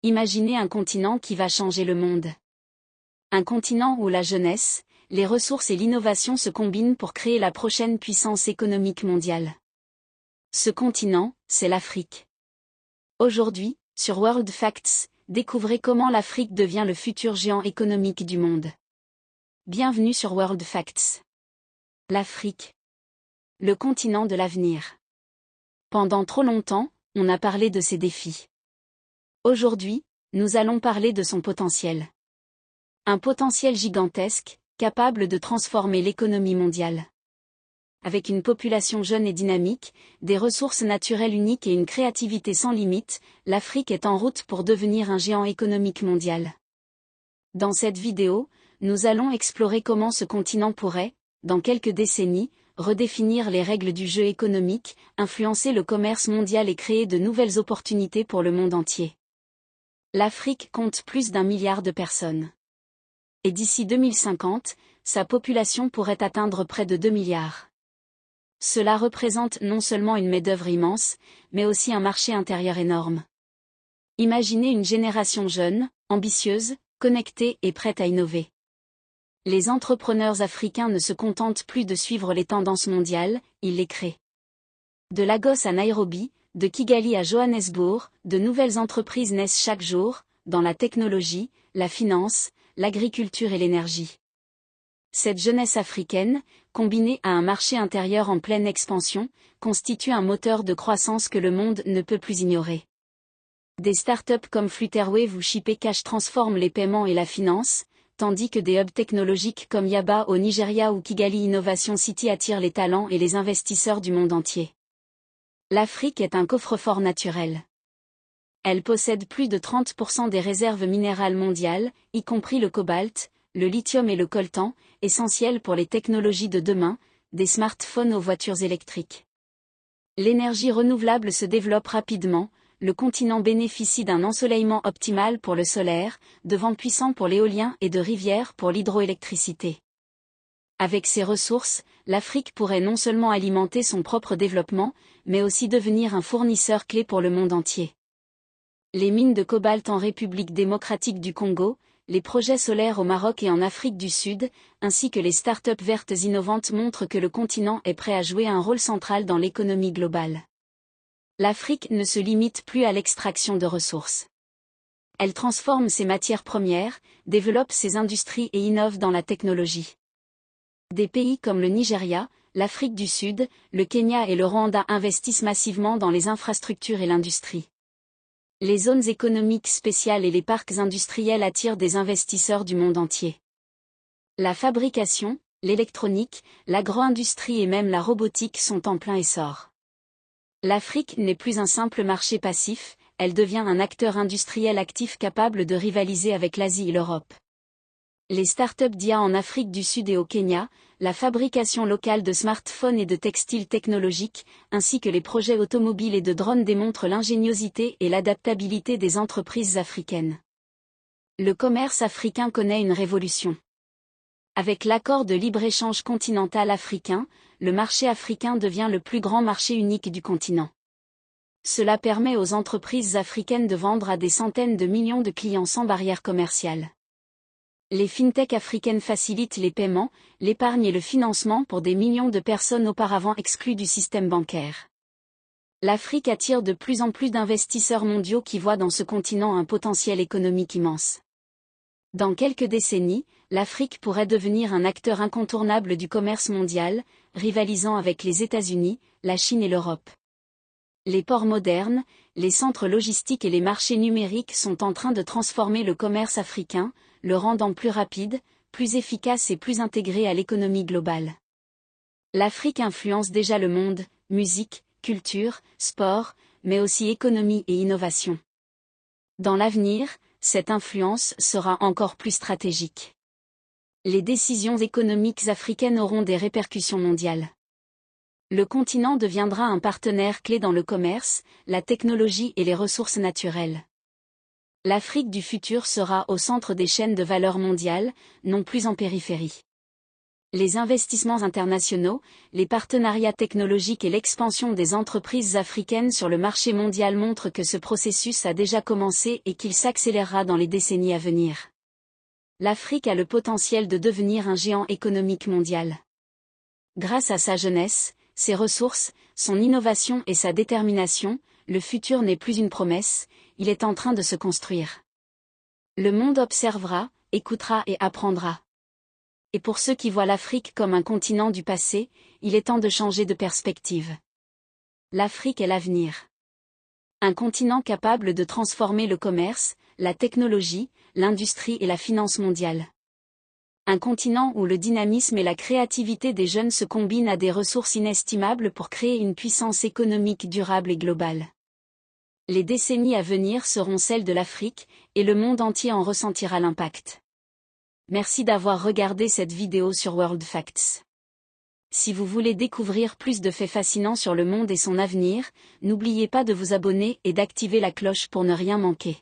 Imaginez un continent qui va changer le monde. Un continent où la jeunesse, les ressources et l'innovation se combinent pour créer la prochaine puissance économique mondiale. Ce continent, c'est l'Afrique. Aujourd'hui, sur World Facts, découvrez comment l'Afrique devient le futur géant économique du monde. Bienvenue sur World Facts. L'Afrique. Le continent de l'avenir. Pendant trop longtemps, on a parlé de ses défis. Aujourd'hui, nous allons parler de son potentiel. Un potentiel gigantesque, capable de transformer l'économie mondiale. Avec une population jeune et dynamique, des ressources naturelles uniques et une créativité sans limite, l'Afrique est en route pour devenir un géant économique mondial. Dans cette vidéo, nous allons explorer comment ce continent pourrait, dans quelques décennies, redéfinir les règles du jeu économique, influencer le commerce mondial et créer de nouvelles opportunités pour le monde entier. L'Afrique compte plus d'1 milliard de personnes. Et d'ici 2050, sa population pourrait atteindre près de 2 milliards. Cela représente non seulement une main-d'œuvre immense, mais aussi un marché intérieur énorme. Imaginez une génération jeune, ambitieuse, connectée et prête à innover. Les entrepreneurs africains ne se contentent plus de suivre les tendances mondiales, ils les créent. De Lagos à Nairobi, de Kigali à Johannesburg, de nouvelles entreprises naissent chaque jour, dans la technologie, la finance, l'agriculture et l'énergie. Cette jeunesse africaine, combinée à un marché intérieur en pleine expansion, constitue un moteur de croissance que le monde ne peut plus ignorer. Des startups comme Flutterwave ou Shipé Cash transforment les paiements et la finance, tandis que des hubs technologiques comme Yaba au Nigeria ou Kigali Innovation City attirent les talents et les investisseurs du monde entier. L'Afrique est un coffre-fort naturel. Elle possède plus de 30% des réserves minérales mondiales, y compris le cobalt, le lithium et le coltan, essentiels pour les technologies de demain, des smartphones aux voitures électriques. L'énergie renouvelable se développe rapidement, le continent bénéficie d'un ensoleillement optimal pour le solaire, de vents puissants pour l'éolien et de rivières pour l'hydroélectricité. Avec ces ressources, l'Afrique pourrait non seulement alimenter son propre développement, mais aussi devenir un fournisseur clé pour le monde entier. Les mines de cobalt en République démocratique du Congo, les projets solaires au Maroc et en Afrique du Sud, ainsi que les startups vertes innovantes montrent que le continent est prêt à jouer un rôle central dans l'économie globale. L'Afrique ne se limite plus à l'extraction de ressources. Elle transforme ses matières premières, développe ses industries et innove dans la technologie. Des pays comme le Nigeria, l'Afrique du Sud, le Kenya et le Rwanda investissent massivement dans les infrastructures et l'industrie. Les zones économiques spéciales et les parcs industriels attirent des investisseurs du monde entier. La fabrication, l'électronique, l'agro-industrie et même la robotique sont en plein essor. L'Afrique n'est plus un simple marché passif, elle devient un acteur industriel actif capable de rivaliser avec l'Asie et l'Europe. Les startups d'IA en Afrique du Sud et au Kenya, la fabrication locale de smartphones et de textiles technologiques, ainsi que les projets automobiles et de drones démontrent l'ingéniosité et l'adaptabilité des entreprises africaines. Le commerce africain connaît une révolution. Avec l'accord de libre-échange continental africain, le marché africain devient le plus grand marché unique du continent. Cela permet aux entreprises africaines de vendre à des centaines de millions de clients sans barrière commerciale. Les fintechs africaines facilitent les paiements, l'épargne et le financement pour des millions de personnes auparavant exclues du système bancaire. L'Afrique attire de plus en plus d'investisseurs mondiaux qui voient dans ce continent un potentiel économique immense. Dans quelques décennies, l'Afrique pourrait devenir un acteur incontournable du commerce mondial, rivalisant avec les États-Unis, la Chine et l'Europe. Les ports modernes, les centres logistiques et les marchés numériques sont en train de transformer le commerce africain, le rendant plus rapide, plus efficace et plus intégré à l'économie globale. L'Afrique influence déjà le monde, musique, culture, sport, mais aussi économie et innovation. Dans l'avenir, cette influence sera encore plus stratégique. Les décisions économiques africaines auront des répercussions mondiales. Le continent deviendra un partenaire clé dans le commerce, la technologie et les ressources naturelles. L'Afrique du futur sera au centre des chaînes de valeur mondiales, non plus en périphérie. Les investissements internationaux, les partenariats technologiques et l'expansion des entreprises africaines sur le marché mondial montrent que ce processus a déjà commencé et qu'il s'accélérera dans les décennies à venir. L'Afrique a le potentiel de devenir un géant économique mondial. Grâce à sa jeunesse, ses ressources, son innovation et sa détermination, le futur n'est plus une promesse, il est en train de se construire. Le monde observera, écoutera et apprendra. Et pour ceux qui voient l'Afrique comme un continent du passé, il est temps de changer de perspective. L'Afrique est l'avenir. Un continent capable de transformer le commerce, la technologie, l'industrie et la finance mondiale. Un continent où le dynamisme et la créativité des jeunes se combinent à des ressources inestimables pour créer une puissance économique durable et globale. Les décennies à venir seront celles de l'Afrique, et le monde entier en ressentira l'impact. Merci d'avoir regardé cette vidéo sur World Facts. Si vous voulez découvrir plus de faits fascinants sur le monde et son avenir, n'oubliez pas de vous abonner et d'activer la cloche pour ne rien manquer.